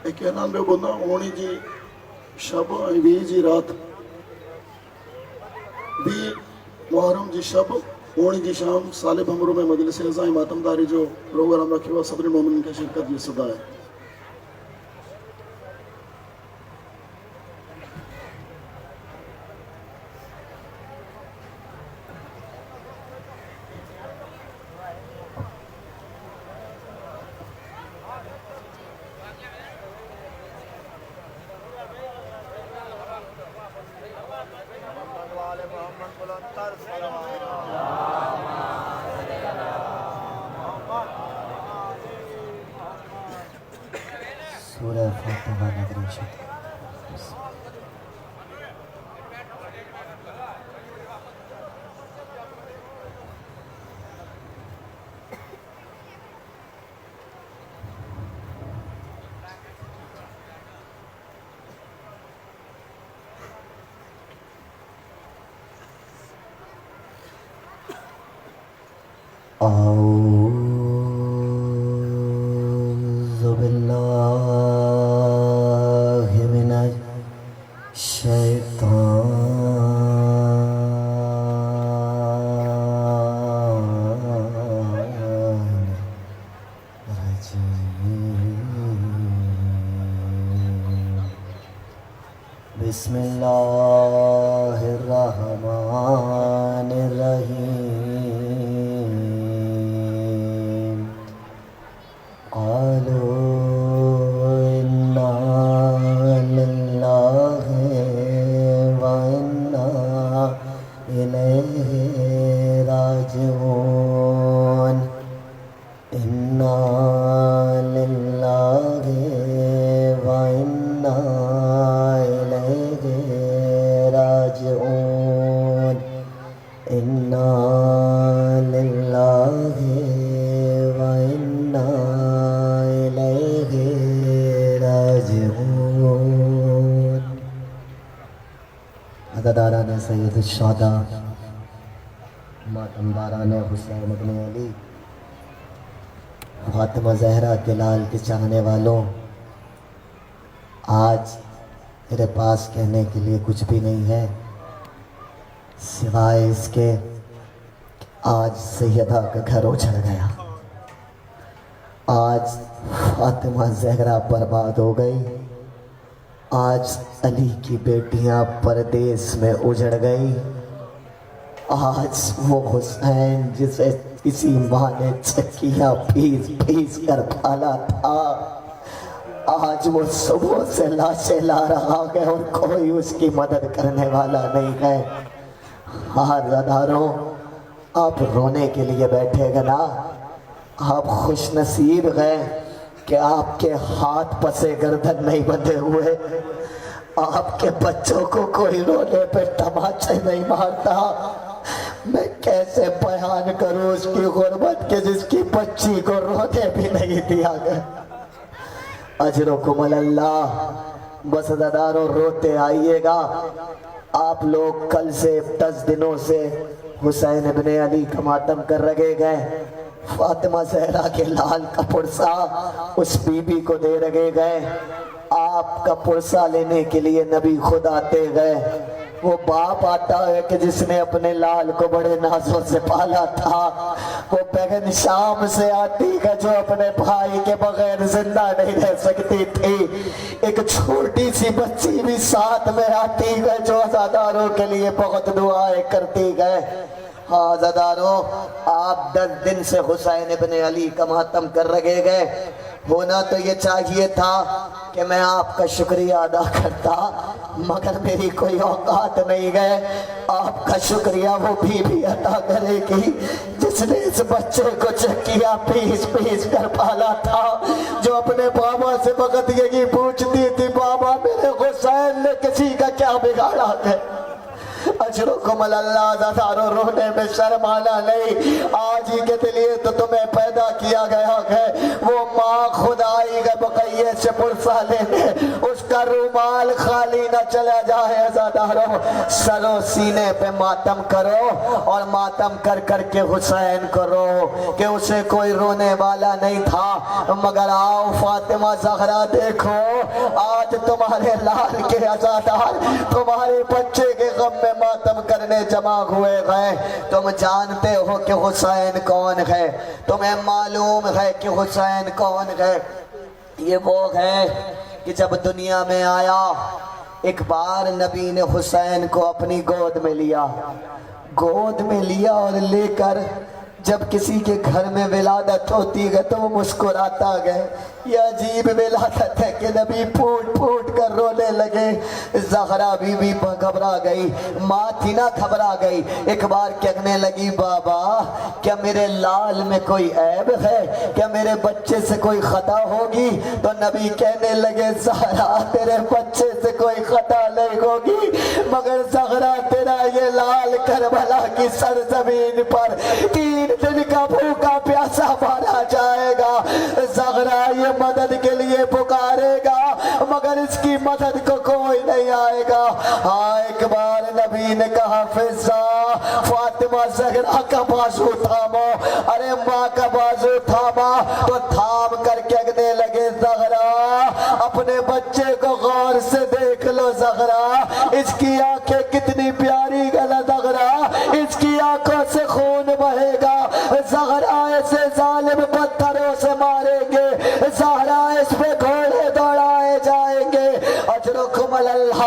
91 بندہ ہونی جی شب بھی جی رات بھی محرم جی شب ہونی جی شام سالب ہمرو میں مجلس عزائی ماتم داری جو پروگرام رکھے ہوا صدر مومن کے شرکت یہ صدا ہے. سورہ فاتحہ نظری شد. اعوذ باللہ من الشیطان الرجیم. بسم اللہ الرحمن الرحیم. قالوا انا للہ وانا الیہ راجعون. انا للہ وانا الیہ راجعون. انا للہ وانا الیہ راجعون. عزاداران سید الشہداء، ماتمداران حسین ابن علی، فاطمہ زہرا کے لال کے چاہنے والوں، آج میرے پاس کہنے کے لیے کچھ بھی نہیں ہے سوائے اس کے آج سیدہ کا گھر اجڑ گیا. آج فاطمہ زہرا برباد ہو گئی. آج علی کی بیٹیاں پردیس میں اجڑ گئی. آج وہ حسین جسے کسی ماں نے چکیاں پیس پیس کر پالا تھا، آج وہ صبح سے لاشیں لا رہا ہے اور کوئی اس کی مدد کرنے والا نہیں ہے. عزاداروں، آپ رونے کے لیے بیٹھے گا نا؟ آپ خوش نصیب ہیں کہ آپ کے ہاتھ پسے گردن نہیں بندھے ہوئے. آپ کے بچوں کو کوئی رونے پہ تماچے نہیں مارتا. میں کیسے بیان کروں اس کی غربت کہ جس کی بچی کو رونے بھی نہیں دیا گیا. اجرکم اللہ. بس عزاداروں روتے آئیے گا. آپ لوگ کل سے 10 دنوں سے حسین ابن علی کا ماتم کر رہے گئے. فاطمہ زہرا کے لال کا پرسہ اس بی بی کو دے رہے گئے. آپ کا پرسہ لینے کے لیے نبی خود آتے گئے. وہ باپ آتا ہے کہ جس نے اپنے لال کو بڑے نازوں سے پالا تھا. وہ بہن شام سے آتی ہے جو اپنے بھائی کے بغیر زندہ نہیں رہ سکتی تھی. ایک چھوٹی سی بچی بھی ساتھ میں آتی ہے جو عزاداروں کے لیے بہت دعائیں کرتی ہے. عزاداروں، آپ 10 دن سے حسین ابن علی کا ماتم کر رہے گئے. ہونا تو یہ چاہیے تھا کہ میں آپ کا شکریہ ادا کرتا، مگر میری کوئی اوقات نہیں گئے. آپ کا شکریہ وہ بھی ادا کرے گی جس نے اس بچے کو چکیا پیس پیس کر پالا تھا، جو اپنے بابا سے وقت یہی پوچھتی تھی بابا میرے حسین نے کسی کا کیا بگاڑا ہے. اجرکم اللہ. عزاداروں، رونے میں شرم آنا نہیں. آج ہی کے لیے تو تمہیں پیدا کیا گیا ہے. وہ ماں خدائی گئے بقیے سے پرسہ لینے، اس کا رومال خالی نہ چلا جائے۔ عزاداروں سرو سینے پہ ماتم کرو اور ماتم کر کر کے حسین کو رو کہ اسے کوئی رونے والا نہیں تھا، مگر آؤ فاطمہ زہرا دیکھو آج تمہارے لال کے عزادار تمہارے بچے کے غم میں ماتم کرنے جمع ہوئے گئے۔ تم جانتے ہو کہ حسین کون ہے، تمہیں معلوم ہے کہ حسین کون ہے؟ یہ وہ ہے کہ جب دنیا میں آیا ایک بار نبی نے حسین کو اپنی گود میں لیا اور لے کر جب کسی کے گھر میں ولادت ہوتی ہے تو وہ مسکراتا گئے۔ یہ عجیب ولادت ہے کہ نبی پھوٹ پھوٹ کر رونے لگے۔ زہرا بی بی گھبرا گئی، ماں تھی نہ گھبرا گئی، ایک بار کہنے لگی بابا کیا میرے لال میں کوئی عیب ہے، کیا میرے بچے سے کوئی خطا ہوگی؟ تو نبی کہنے لگے زہرا تیرے بچے سے کوئی خطا نہیں ہوگی، مگر زہرا تیرا یہ لال کربلا کی سرزمین پر 3 دن کا بھوکا پیاسا مارا جائے گا۔ زہرا یہ مدد کے لیے پکارے گا مگر اس کی مدد کو کوئی نہیں آئے گا۔ ہاں ایک بار نبی نے کہا فضا فاطمہ زہرا کا بازو تھامو، ارے ماں کا بازو تھاما تو تھام کر کہنے لگے زہرا اپنے بچے کو غور سے دیکھ لو زہرا، اس کی آنکھیں کتنی پیاری گلا زہرا، اس کی آنکھوں سے خون بہے گا، زہرا ایسے ظالم پتھروں سے ماریں گے، زہرا اس پہ گھوڑے دوڑائے جائیں گے۔ اجرکم اللہ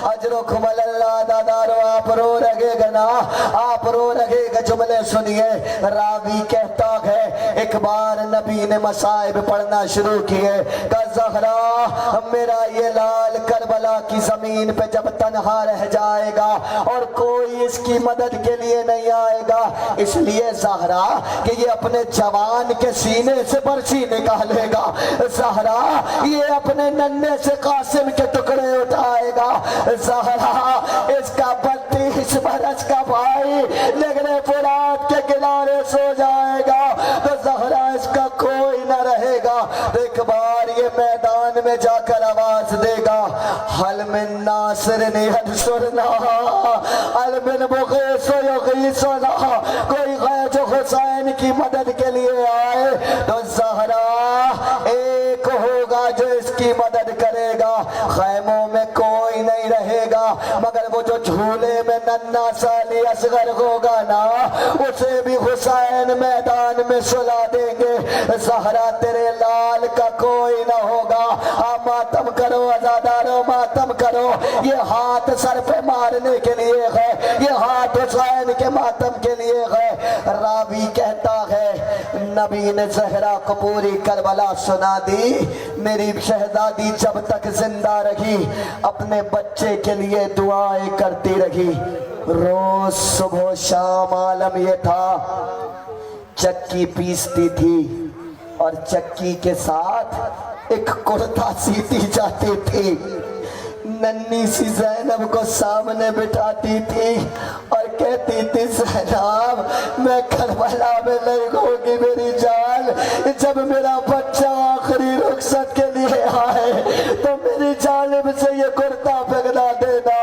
اجرکم اللہ۔ دادارو آپ رو رہے گا نا، آپ رو رہے گا۔ جملے سنیے، راوی کہتا ہے ایک بار نبی نے مصائب پڑھنا شروع کیے کہ زہرا میرا یہ لال کربلا کی زمین پہ جب تنہا رہ جائے گا اور کوئی اس کی مدد کے لیے نہیں آئے گا، اس لیے زہرا کہ یہ اپنے جوان کے سینے سے برچی نکالے گا، زہرا یہ اپنے ننھے سے قاسم کے ٹکڑے اٹھائے گا، زہرا اس کا 32 برس کا بھائی نگرے فرات کے کنارے سو جائے گا تو زہرا اس کا کوئی نہ رہے گا۔ ایک بار یہ میدان میں جا کر آواز دے گا حل من ناصر ینصرنا حل من مغیث یغیثنا، کوئی ہے جو حسین کی مدد کے لیے آئے تو زہرا ایک ہوگا جو اس کی مدد کرے گا۔ خیموں میں کوئی نہیں رہے گا مگر وہ جو جھولے میں ننھا سالی اصغر ہوگا نا اسے بھی حسین میدان میں سلا دیں گے۔ زہرا تیرے لال کا کوئی نہ ہوگا۔ آپ ماتم کرو عزادارو، ماتم کرو۔ یہ ہاتھ سر پہ مارنے کے لیے ہے، یہ ہاتھ حسین کے ماتم کے لیے ہے۔ راوی کہتا ہے نبی نے زہرا کو پوری کربلا سنا دی۔ میری شہزادی جب تک زندہ رہی اپنے بچے کے لیے دعائیں کرتی رہی، روز صبح و شام عالم یہ تھا چکی پیستی تھی اور چکی کے ساتھ ایک کرتا سیتی جاتی تھی، ننھی سی زینب کو سامنے بٹھاتی تھی اور کہتی تھی زینب میں کربلا میں نہیں ہوگی میری جان، جب میرا بچہ آخری رخصت کے لیے آئے تو میری جانب سے یہ کرتا پھیلا دینا۔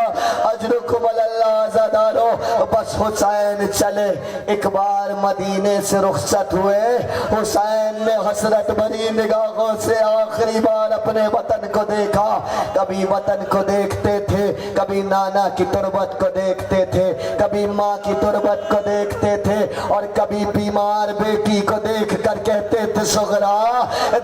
اجرکم اللہ عزادارو۔ بس حسین چلے، ایک بار مدینے سے رخصت ہوئے، حسین نے حسرت بھری نگاہوں سے آخری بار اپنے وطن کو دیکھا۔ کبھی وطن کو دیکھتے تھے، کبھی نانا کی تربت کو دیکھتے تھے، کبھی ماں کی تربت کو دیکھتے تھے اور کبھی بیمار بیٹی کو دیکھ کر کہتے تھے سغرا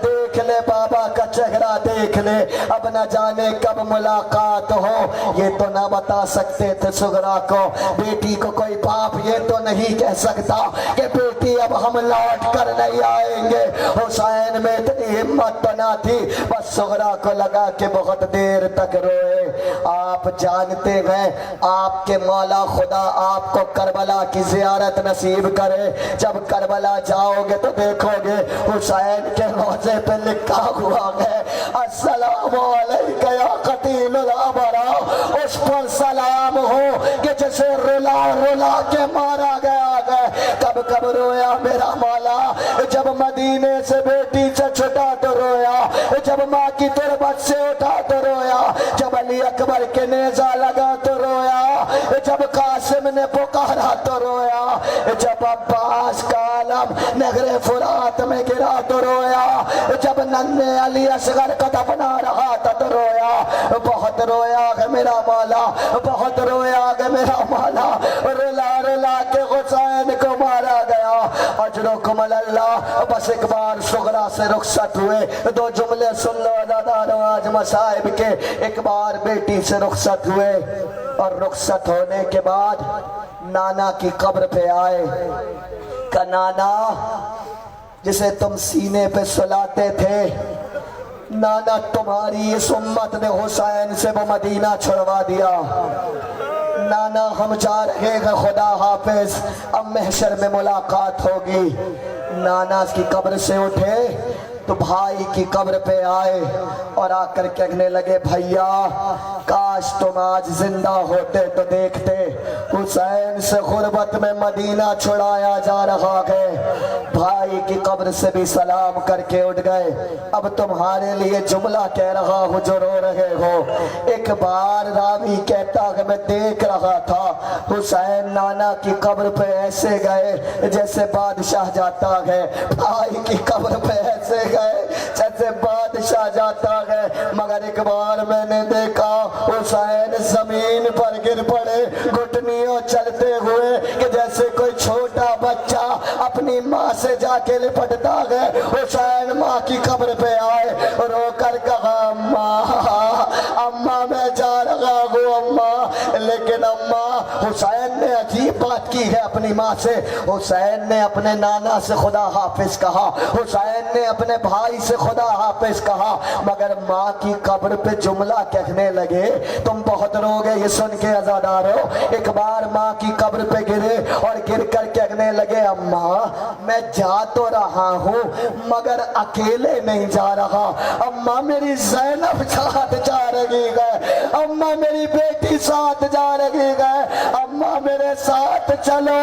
دیکھ لے بابا کا چہرہ دیکھ لے، اب نہ جانے کب ملاقات ہو۔ یہ تو نہ بتا سکتے تھے سغرا کو، بیٹی کو کوئی باپ یہ تو نہیں کہہ سکتا کہ بیٹی اب ہم لوٹ کر نہیں آئیں گے۔ حسین میں اتنی ہمت تو نہ تھی، بس سغرا کو لگا کہ بہت دیر تک روئے۔ آپ جانتے ہیں آپ کے مولا خدا آپ کو کربلا کی زیارت نصیب کرے، جب کربلا جاؤ گے تو دیکھو گے حسین کے روزے پہ لکھا ہوا ہے السلام علیکہ یا قتیل الابرار، اس پر سلام ہو کہ جسے رلا رلا کے مارا گیا ہے۔ کب کب رویا میرا مولا؟ جب مدینے سے بیٹی سے چھٹا تو رویا، जब माँ की तुरबत से उठा तो रोया, जब अली अकबर के नेजा लगा तो रोया, जब कासिम ने पुकारा तो रोया, जब अब्बास का आलम नगरे फुरात में गिरा तो रोया, जब नन्हे अली असगर को दफना रहा था तो रोया। बहुत रोया है मेरा मौला, बहुत रोया है मेरा मौला। रुला रुला के हुसैन को मारा गया। अजरुकुम अल्लाह। बस एक बार सुगरा से रुखसत हुए, दो जुमले सुन लो अज़ादारों आज मसाइब के। एक बार बेटी से रुखसत हुए और रुखसत होने के बाद नाना की कब्र पे आए। का नाना जिसे तुम सीने पे सुलाते थे, नाना तुम्हारी इस उम्मत ने हुसैन से वो मदीना छुड़वा दिया। नाना हम जा रहे हैं, खुदा हाफिज, अब महशर में मुलाकात होगी। नाना की कब्र से उठे तो भाई की कब्र पे आए और आकर कहने लगे, भैया काश तुम आज जिंदा होते तो देखते हुसैन से गुर्बत में मदीना छुड़ाया जा रहा है। भाई की कब्र से भी सलाम करके उठ गए। अब तुम्हारे लिए जुमला कह रहा हूँ जो रो रहे हो। एक बार रावी कहता है मैं देख रहा था हुसैन नाना की कब्र पे ऐसे गए जैसे बादशाह जाता है, भाई की कब्र पे ऐसे गए जैसे बादशाह जाता है। मगर एक बार मैंने देखा हुसैन जमीन पर गिर पड़े घुटनियों चलते हुए कि जैसे कोई छोटा बच्चा अपनी माँ से जाके लिपटता है। हुसैन माँ की कब्र पे आए, रो कर कहा अम्मा, अम्मा मैं जा रहा हूँ अम्मा। लेकिन अम्मा, हुसैन ने अजीब बात की है अपनी माँ से। हुसैन ने अपने नाना से खुदा हाफिज कहा, हुसैन ने अपने भाई से खुदा हाफिज कहा, मगर माँ की कब्र पे जुमला कहने लगे। तुम बहुत रोगे ये सुन के अज़ादारो। एक बार माँ की कब्र पे गिरे और गिर कर कहने लगे, अम्मा मैं जा तो रहा हूँ मगर अकेले नहीं जा रहा। अम्मा मेरी ज़ैनब साथ जा रही है, अम्मा मेरी बेटी साथ जा रही है, अम्मा मेरे साथ चलो।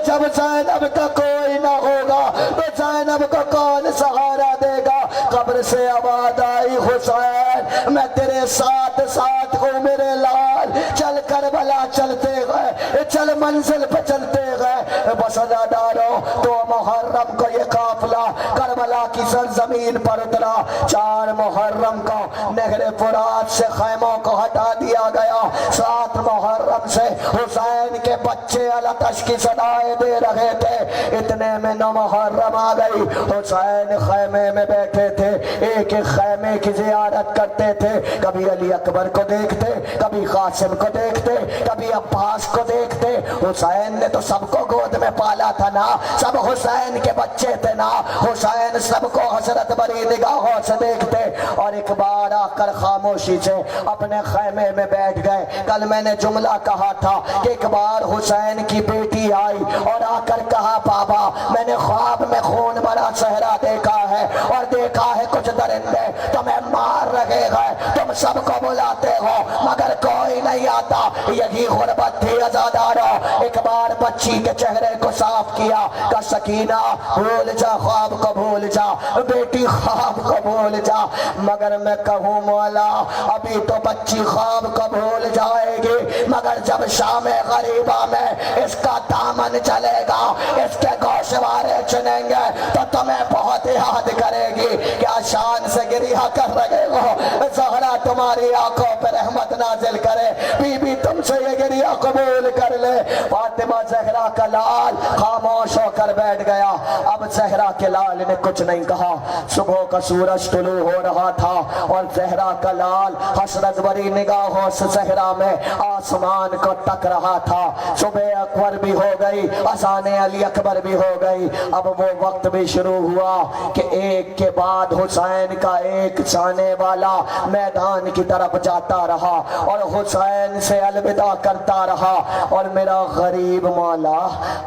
जब ज़ैनब का कोई ना होगा तो ज़ैनब को कौन सहारा देगा। कब्र से आवाज आई, हुसैन मैं तेरे साथ साथ हूँ मेरे लाल, चल करबला चलते गए, चल मंजिल पे चलते गए। बस अज़ादारों, तो मुहर्रम को ये काफिला करबला की सरजमीन पर उतरा। 4 मुहर्रम को नहरे फुरात से खैमों को हटा दिया गया। 7 मुहर्रम से हुसैन के बच्चे अलतश की सदाएं दे रहे थे। इतने में 9 मुहर्रम आ गई। हुसैन खैमे में बैठे थे, एक एक खैमे की जियारत करते थे। कभी अली अकबर को देखते, कभी कासिम को देखते, कभी अब्बास को देखते। हुसैन ने तो सबको गोद में पाला था ना, सब हुसैन के बच्चे थे ना। हुसैन सबको हसरत भरी निगाहों से देखते और एक बार आकर खामोशी से अपने खैमे में बैठ गए। कल मैंने जुमला कहा था कि एक बार हुसैन की बेटी आई और आकर कहा, बाबा मैंने ख्वाब में खून भरा सहरा देखा है और देखा है कुछ दरिंदे तुम्हें मार रहे हैं, तुम सबको बुलाते हो मगर कोई नहीं आता। यही गुर्बत थी अज़ादारों। एक बार बच्ची के चेहरे को साफ किया, का सकीना भूल जा ख्वाब को, भूल जा बेटी ख्वाब को भूल जा। मगर मैं कहूँ मौला, अभी तो बच्ची ख्वाब को भूल जाएगी मगर जब शामे गरीबा में इसका दामन चलेगा, इसके गोशवारे चुनेंगे तो तुम्हें बहुत याद करेगी। क्या शान से गिरिया कर रहे हो, ज़हरा तुम्हारी आंखों पर रहमत नाजिल करे, बीबी तुमसे ये गिरिया कबूल कर ले। फातिमा ज़हरा का लाल खामोश होकर बैठ गया। अब ज़हरा के लाल ने कुछ नहीं कहा। सुबह का सूरज तुलू हो रहा था और ज़हरा का लाल हसरत भरी निगाहों से ज़हरा में आसमान को तक रहा था। सुबह अकबर भी हो गई, अज़ाने अली अकबर भी हो गई। अब वो वक्त भी शुरू हुआ कि एक के बाद हुसैन का एक जाने वाला मैदान की तरफ जाता रहा और हुसैन से अलविदा करता रहा और मेरा गरीब मौला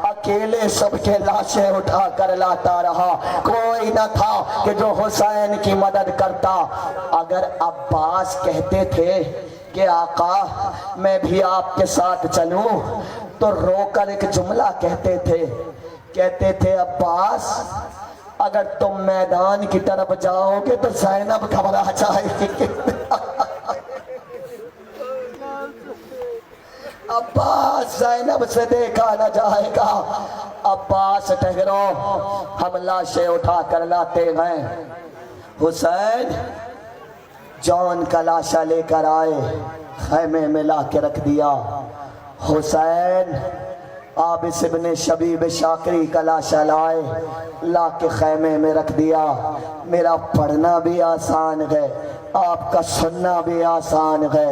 अकेले सबके लाशें उठा कर लाता रहा। कोई न था कि जो हुसैन की मदद करता। अगर अब्बास कहते थे कि आका मैं भी आपके साथ चलूं, तो रोकर एक जुमला कहते थे, अब्बास اگر تم میدان کی طرف جاؤ گے تو زینب گھبرا جائے گی عباس زینب سے دیکھا نہ جائے گا. عباس ٹھہرو، ہم لاشیں اٹھا کر لاتے ہیں. حسین جون کا لاشا لے کر آئے، خیمے میں لا کے رکھ دیا. حسین عابس ابن شبیب شاکری کا لاشا لائے، لا کے خیمے میں رکھ دیا. میرا پڑھنا بھی آسان ہے، آپ کا سننا بھی آسان ہے،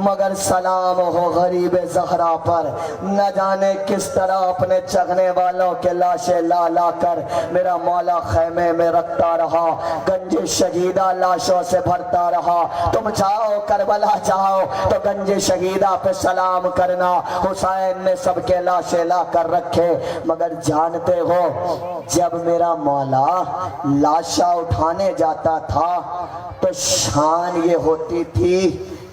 مگر سلام ہو غریب زہرا پر. نہ جانے کس طرح اپنے چغنے والوں کے لاشیں لا لا کر میرا مولا خیمے میں رکھتا رہا، گنج شہیدہ لاشوں سے بھرتا رہا. تم جاؤ کربلا جاؤ تو گنج شہیدہ پہ سلام کرنا. حسین نے سب کے لاشیں لا کر رکھے، مگر جانتے ہو جب میرا مولا لاشا اٹھانے جاتا تھا تو شان یہ ہوتی تھی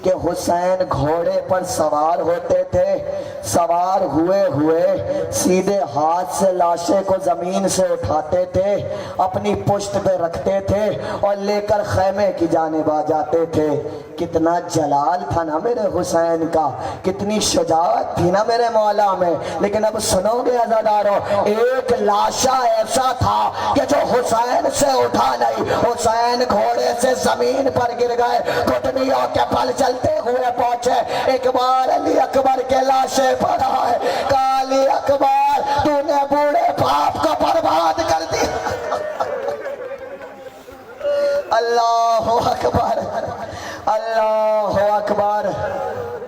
کہ حسین گھوڑے پر سوار ہوتے تھے، سوار ہوئے ہوئے سیدھے ہاتھ سے لاشے کو زمین سے اٹھاتے تھے، اپنی پشت پہ رکھتے تھے اور لے کر خیمے کی جانب آ جاتے تھے. کتنا جلال تھا نا میرے حسین کا، کتنی شجاعت تھی نا میرے مولا میں. لیکن اب سنو گے عزادارو، ایک لاشا ایسا تھا کہ جو حسین سے اٹھا نہیں. حسین گھوڑے سے زمین پر گر گئے، گھٹنیوں کے بل چلتے ہوئے پہنچے. ایک بار علی اکبر کے لاشے پر آئے، کہا علی اکبر تو نے بوڑھے باپ کو برباد کر دی. اللہ اکبر، اللہ اکبر.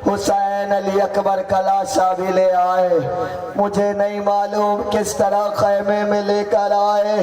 حسین علی اکبر کا لاشا بھی لے آئے. مجھے نہیں معلوم کس طرح خیمے میں لے کر آئے.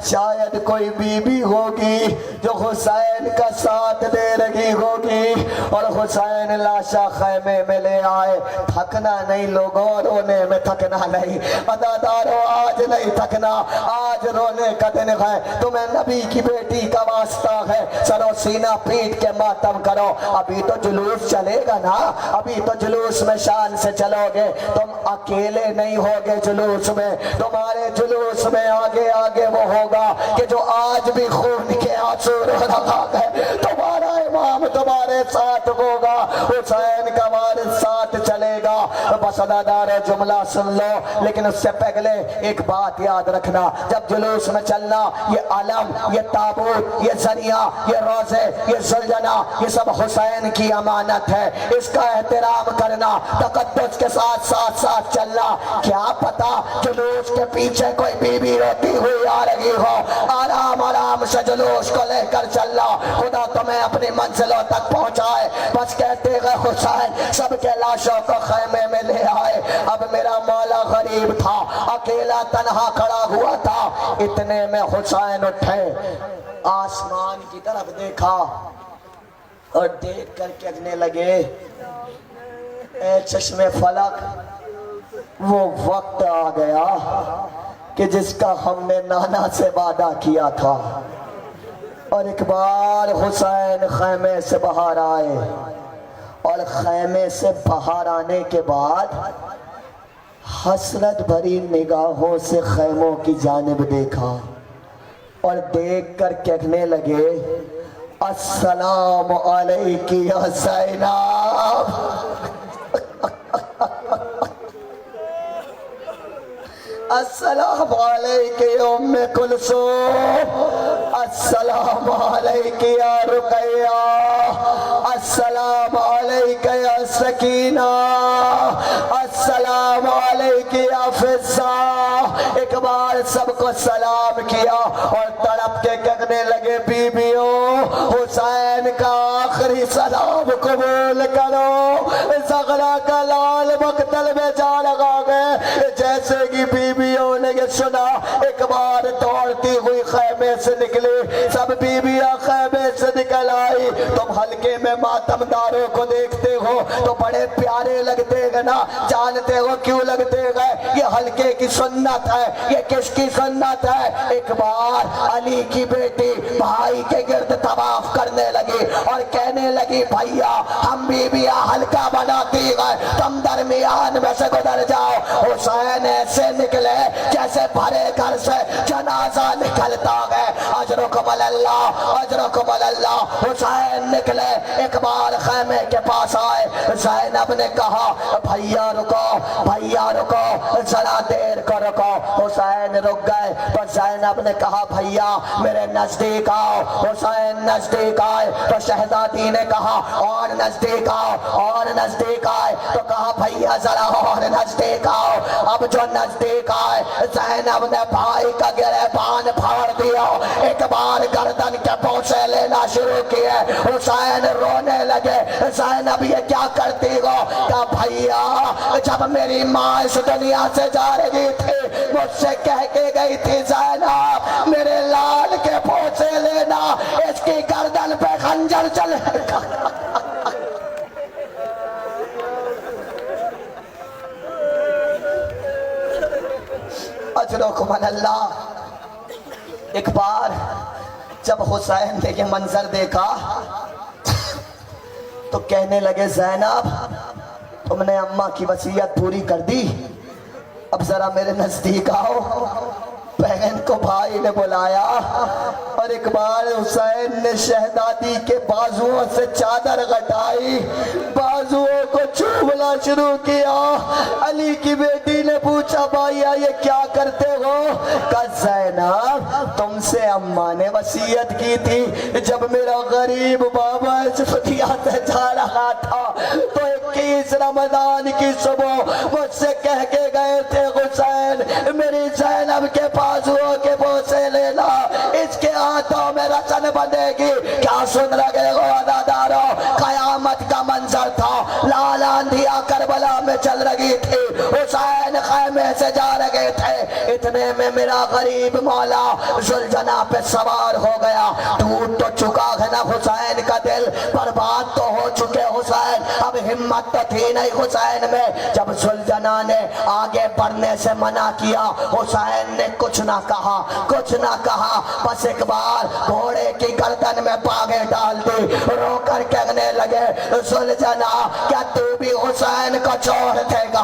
شاید کوئی بی بی ہوگی جو حسین کا ساتھ دے رہی ہوگی، اور حسین لاشا خیمے میں لے آئے. تھکنا نہیں لوگوں، رونے میں تھکنا نہیں. عزادارو آج نہیں تھکنا، آج رونے کا دن ہے. تمہیں نبی کی بیٹی کا واسطہ ہے، سر و سینہ پیٹ کے ماتم کرو. ابھی تو جلوس چلے گا نا، ابھی تو جلوس میں شان سے چلو گے. تم اکیلے نہیں ہوگے جلوس میں، تمہارے جلوس میں آگے آگے وہ ہوگا کہ جو آج بھی خون کے آنسو رو رہا ہے. تمہارا امام تمہارے ساتھ ہوگا، حسین کا وارث ساتھ چلے گا. بس عزادار جملہ سن لو، لیکن اس سے پہلے ایک بات یاد رکھنا. جب جلوس میں چلنا، یہ علم، یہ تابوت، یہ ذریعہ، یہ روزے، یہ زلجنا، یہ سب حسین کی امانت ہے. اس کا احترام کرنا، تقدس کے ساتھ ساتھ ساتھ چلنا. کیا پتا جلوس کے پیچھے کوئی بی بی روتی ہوئی آ رہی ہو، آرام آرام سے جلوس کو لے کر چلنا. خدا تمہیں اپنی منزلوں تک پہنچائے. بس کہتے گئے حسین سب کے لاشوں کو خیمے میں لے آئے. اب میرا مولا غریب تھا، اکیلا تنہا کھڑا ہوا تھا. اتنے میں حسین اٹھے، آسمان کی طرف دیکھا اور دیکھ کر کہنے لگے، اے چشم فلک، وہ وقت آ گیا کہ جس کا ہم نے نانا سے وعدہ کیا تھا. اور ایک بار حسین خیمے سے باہر آئے، اور خیمے سے باہر آنے کے بعد حسرت بھری نگاہوں سے خیموں کی جانب دیکھا اور دیکھ کر کہنے لگے، السلام علیکم یا زینب. السلام علیکم ام کلثوم، السلام علیکم یا رقیہ، السلام علیکم یا سکینہ، السلام علیکم یا فضہ. ایک بار سب کو سلام کیا اور تڑپ کے کہنے لگے، بیویوں حسین کا آخری سلام قبول کرو. زغرا کا لال مقتل میں جا لگا گئے. جیسے کہ بیویوں نے یہ سنا، ایک بار دوڑتی ہوئی خیمے سے نکلی. سب بیویاں خیمے سے نکل آئی. تم حلقے میں ماتمداروں کو دیکھتے ہو تو بڑے پیارے لگتے گا نا. جانتے ہو کیوں لگتے گئے؟ یہ حلقے کی سنت ہے. یہ کس کی سنت ہے؟ ایک بار علی کی بیٹی بھائی کے گرد طواف کرنے لگی اور کہنے لگی، بھائیا ہم بیویاں حلقہ بناتی گئے، تم درمیان میں سے گزر جاؤ. حسین ایسے نکلے جیسے بھرے گھر سے جناب जनाजा निकलता है। अजरकुम अल्लाह, अजरकुम अल्लाह। हुसैन निकले, एक बार खैमे के पास आए। ज़ैनब ने कहा भैया रुको, भैया रुको, जरा देर को रुको। हुसैन रुक गए, तो ज़ैनब ने कहा भैया मेरे नजदीक आओ। हुसैन नजदीक आए तो शहजादी ने कहा और नजदीक आओ, और नजदीक आए तो कहा भैया जरा और नजदीक आओ। अब जो नजदीक आए, ज़ैनब ने भाई का गिरेबान फाड़ दिया, एक बार गर्दन के पोंछे लेना शुरू किए। हुसैन रोने लगे, ज़ैनब ये क्या करती हो? कहा भैया जब मेरी माँ इस दुनिया से जा रही थी मुझसे कह के गई थी ज़ैनब मेरे लाल के पोंछे लेना, इसकी गर्दन पे खंजर चलेगा। अजरकुम अल्लाह। एक बार जब हुसैन ने ये मंजर देखा तो कहने लगे ज़ैनब तुमने अम्मा की वसीयत पूरी कर दी, अब जरा मेरे नजदीक आओ। बहन को भाई ने बुलाया और एक बार हुसैन ने शहजादी के बाजुओं से चादर हटाई, बाजुओं को चूमना शुरू किया। अली की बेटी ने पूछा भैया ये क्या करते हो? कहा ज़ैनब तुमसे अम्मा ने वसीयत की थी जब मेरा गरीब बाबा इस दुनिया से जा रहा था तो 21 रमजान की सुबह मुझसे कह के गए थे हुसैन मेरी ज़ैनब के बाजुओं के बोसे लेना, इसके हाथों में रचन बंधेगी। क्या सुन रहे हो अदादारों? कयामत का मंजर था, लाल आंधिया करबला में चल रही थी, हुसैन खैमे से जा रहे थे। इतने में मेरा गरीब मौला जुलझना पे सवार हो गया। टूट तो चुका है ना हुसैन का दिल, बर्बाद तो हो चुके हुसैन, अब हिम्मत तो थी नहीं हुसैन में। जब जुलझना ने आगे बढ़ने से मना किया हुसैन ने कुछ ना कहा, कुछ ना कहा, बस एक बार घोड़े की गर्दन में बागें डाल दी, रो कर कहने लगे जुलझना क्या तू भी हुसैन को छोड़ देगा?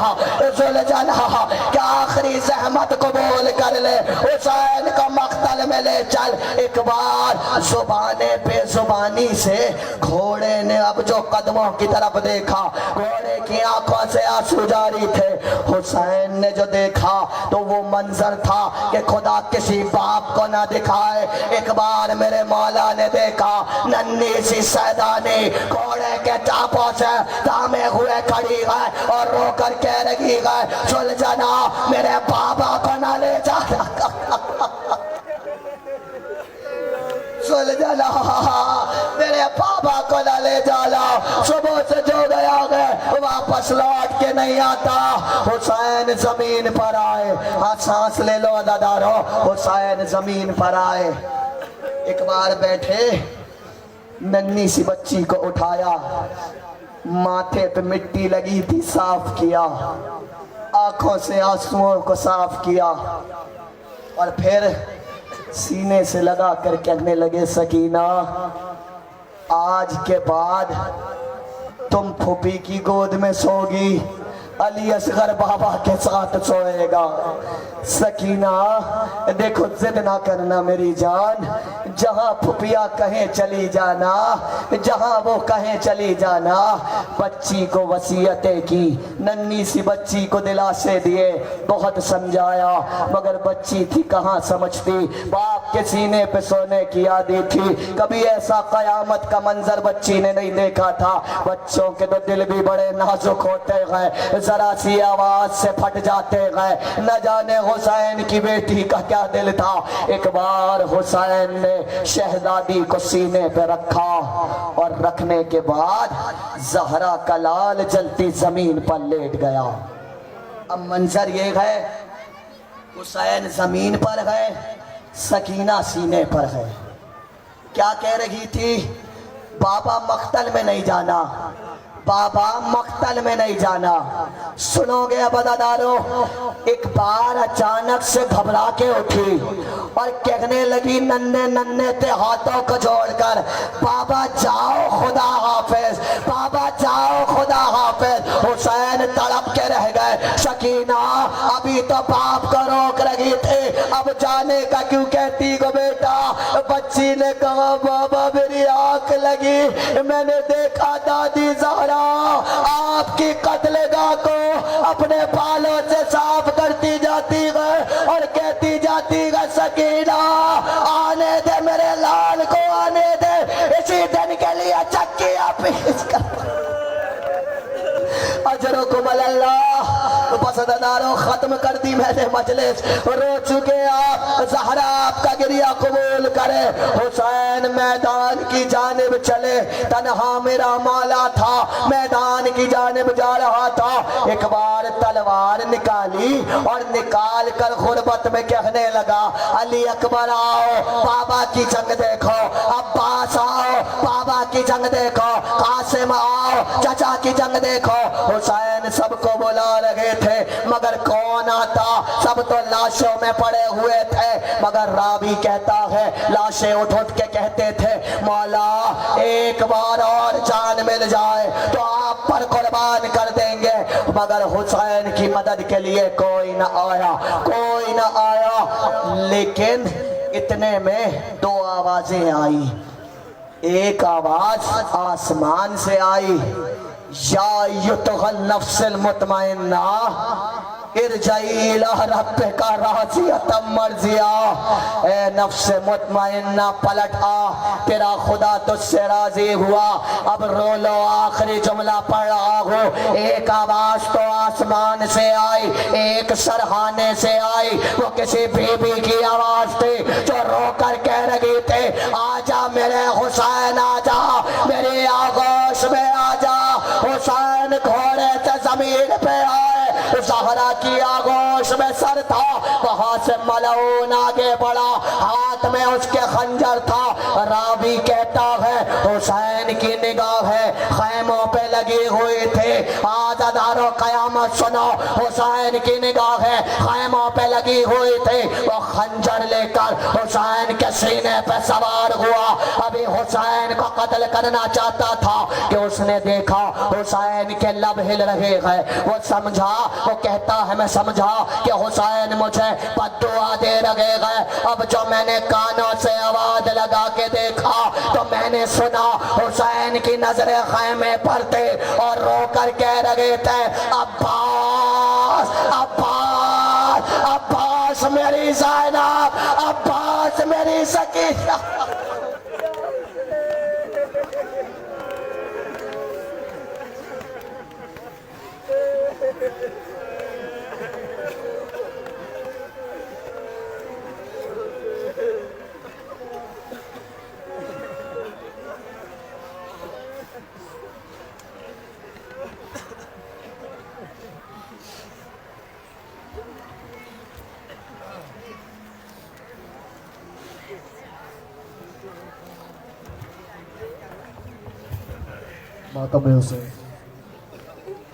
जुलझना क्या आखिरी जहमत कबूल कर ले, हुसैन को मख्तल में ले चल। एक बार जुबाने पे जुबानी से घोड़े ने अब जो कदमों की तरफ देखा, घोड़े की आंखों से आंसू जारी थे। हुसैन ने जो देखा तो वो मंजर था कि खुदा किसी बाप को ना दिखाए। एक बार मेरे मौला ने देखा नन्ही सी सैदानी घोड़े के चापों से थामे हुए खड़ी है और रो कर कह रही है जुलझना मेरे बाबा को ना ले जा। जुलझना मेरे बाबा को ना ले जाना, सुबह से जो गया है वापस लौट के नहीं आता। हुसैन जमीन पर आए, हाँ सांस ले लो अदादारो। हुसैन जमीन पर आए, एक बार बैठे, नन्ही सी बच्ची को उठाया, माथे पे मिट्टी लगी थी साफ किया, आंखों से आंसुओं को साफ किया और फिर सीने से लगा कर कहने लगे सकीना आज के बाद तुम फूफी की गोद में सोगी, अली असगर बाबा के साथ सोएगा। सकीना देखो जिद ना करना मेरी जान, जहां फुफिया कहें चली जाना, जहां वो कहें चली जाना। बच्ची को वसीयतें की, नन्ही सी बच्ची को दिलासे दिए, बहुत समझाया मगर बच्ची थी कहाँ समझती। बाप के सीने पे सोने की आदत थी, कभी ऐसा कयामत का मंजर बच्ची ने नहीं देखा था। बच्चों के तो दिल भी बड़े नाजुक होते गए, जरा सी आवाज से फट जाते गए। न जाने हुसैन की बेटी का क्या दिल था। एक बार हुसैन ने शहजादी को सीने पे रखा और रखने के बाद जहरा का लाल जलती जमीन पर लेट गया। अब मंजर ये है, हुसैन जमीन पर है, सकीना सीने पर है। क्या कह रही थी? बाबा मख्तल में नहीं जाना, बाबा मख्तल में नहीं जाना। सुनोगे अब अदादारो, एक बार अचानक से घबरा के उठी और कहने लगी नन्हे नन्हे ते हाथों को जोड़कर, बाबा जाओ खुदा हाफिज, बाबा जाओ खुदा हाफिज। हुसैन तड़प के रह गए। सकीना अभी तो बाप को रोक रही थी, अब जाने का क्यों कहती गो बेटा? बच्ची ने कहा बाबा मेरी आंख लगी, मैंने देखा दादी ज़हरा आपकी कत्लेगाह को अपने बालों से साफ करती जाती है और कहती जाती है सकीना आने दे मेरे लाल को, आने दे, इसी दिन के लिए चक्कियां पीस कर अजरुकुम अल्लाह। बस दादारो खत्म कर दी मैंने मजलिस, रो चुके आप, ज़हरा आपका गिरिया कबूल करे। हुसैन मैदान की जानिब चले, तन्हा मेरा मौला था, मैदान की जानिब जा रहा था। एक बार तलवार निकाली और निकाल कर गुरबत में कहने लगा अली अकबर आओ बाबा की जंग देखो, अब्बास आओ बाबा की जंग देखो, कासिम आओ चाचा की जंग देखो। हुसैन सबको बुला रहे थे मगर कौन आता, सब तो लाशों में पड़े हुए थे। मगर रावी कहता है लाशें उठ उठ के कहते थे मौला एक बार और जान मिल जाए तो आप पर कुर्बान कर देंगे। मगर हुसैन की मदद के लिए कोई न आया, कोई न आया। लेकिन इतने में दो आवाजें आई। एक आवाज आसमान से आई, या युतगल नफ्सिल मुतमइन्ना इरजाई इला रब्बिका राज़ियतम मर्ज़िया। ए नफ्स मुतमइन्ना पलट आ, तेरा खुदा तुझसे राजी हुआ, अब रो लो। आखिरी जुमला पढ़ रहा हूँ। एक आवाज तो आसमान से आई, एक सरहाने से आई। वो किसी बीबी की आवाज थी जो रो कर कह रही थी आजा मेरे हुसैन, आजा मेरी आगोश में आजा। हुसैन घोड़े से जमीन पे आए, ज़हरा की आगोश में सर था, वहां से मलऊन आगे बढ़ा, हाथ में उसके खंजर था। रावी कहता है हुसैन की निगाह है खैमों पे लगी हुई थी। आज़ादारों कयामत सुनो, हुसैन की निगाह है खैमों पे लगी हुई थी। वो खंजर लेकर हुसैन के सीने पे सवार हुआ। अभी हुसैन को कत्ल करना चाहता था कि उसने देखा हुसैन के लब हिल रहे हैं। वो समझा, वो कहता है मैं समझा कि हुसैन मुझे बद्दुआ दे रहे हैं। अब जो मैंने कानों से आवाज लगा के देखा तो मैंने सुना हुसैन की नजरें खैमे पर थे और रो कर कह रहे थे अब्बास अब्बास अब्बास मेरी ज़ैनब, अब्बास मेरी सकीना। मातम हुसैन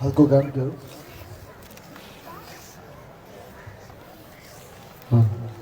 हल्को गान करो।